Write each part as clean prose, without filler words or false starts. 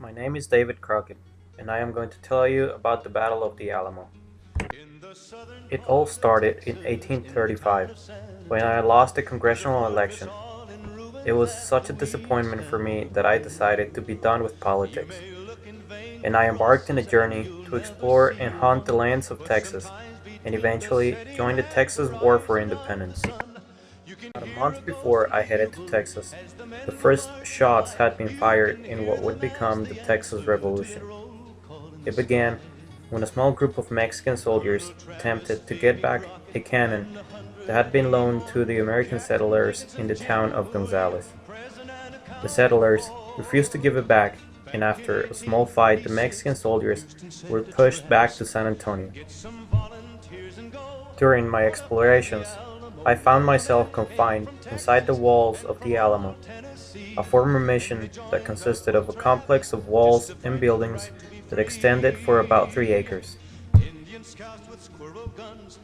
My name is David Crockett, and I am going to tell you about the Battle of the Alamo. It all started in 1835, when I lost the congressional election. It was such a disappointment for me that I decided to be done with politics, and I embarked on a journey to explore and hunt the lands of Texas, and eventually join the Texas War for Independence. About a month before I headed to Texas, the first shots had been fired in what would become the Texas Revolution. It began when a small group of Mexican soldiers attempted to get back a cannon that had been loaned to the American settlers in the town of Gonzales. The settlers refused to give it back, and after a small fight, the Mexican soldiers were pushed back to San Antonio. During my explorations, I found myself confined inside the walls of the Alamo, a former mission that consisted of a complex of walls and buildings that extended for about 3 acres.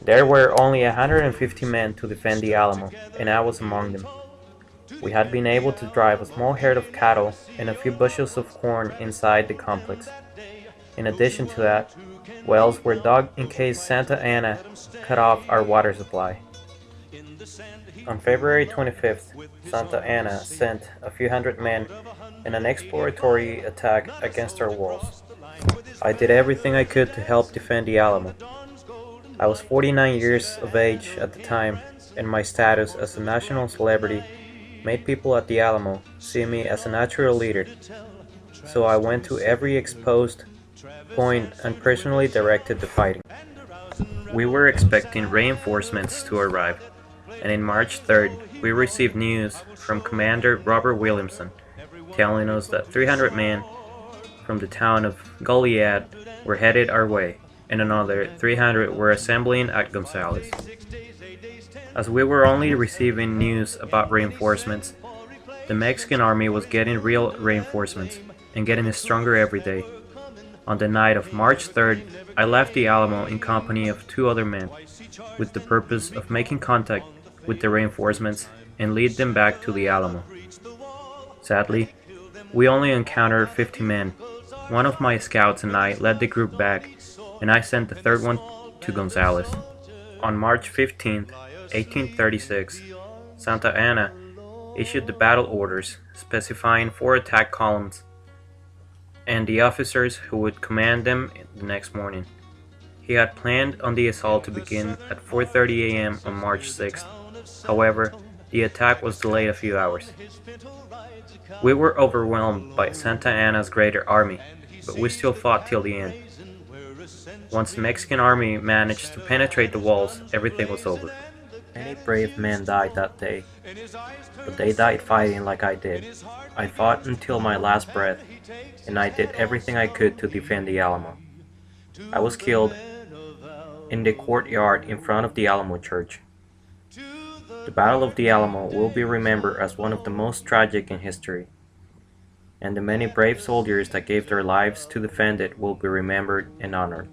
There were only 150 men to defend the Alamo, and I was among them. We had been able to drive a small herd of cattle and a few bushels of corn inside the complex. In addition to that, wells were dug in case Santa Anna cut off our water supply. On February 25th, Santa Anna sent a few hundred men in an exploratory attack against our walls. I did everything I could to help defend the Alamo. I was 49 years of age at the time, and my status as a national celebrity made people at the Alamo see me as a natural leader. So I went to every exposed point and personally directed the fighting. We were expecting reinforcements to arrive, and on March 3rd, we received news from Commander Robert Williamson telling us that 300 men from the town of Goliad were headed our way, and another 300 were assembling at Gonzales. As we were only receiving news about reinforcements, the Mexican army was getting real reinforcements and getting stronger every day. On the night of March 3rd, I left the Alamo in company of 2 other men, with the purpose of making contact with the reinforcements and lead them back to the Alamo. Sadly, we only encountered 50 men. One of my scouts and I led the group back, and I sent the third one to Gonzales. On March 15, 1836, Santa Anna issued the battle orders specifying 4 attack columns and the officers who would command them the next morning. He had planned on the assault to begin at 4:30 a.m. on March 6th. However, the attack was delayed a few hours. We were overwhelmed by Santa Anna's greater army, but we still fought till the end. Once the Mexican army managed to penetrate the walls, everything was over. Many brave men died that day, but they died fighting like I did. I fought until my last breath, and I did everything I could to defend the Alamo. I was killed in the courtyard in front of the Alamo Church. The Battle of the Alamo will be remembered as one of the most tragic in history, and the many brave soldiers that gave their lives to defend it will be remembered and honored.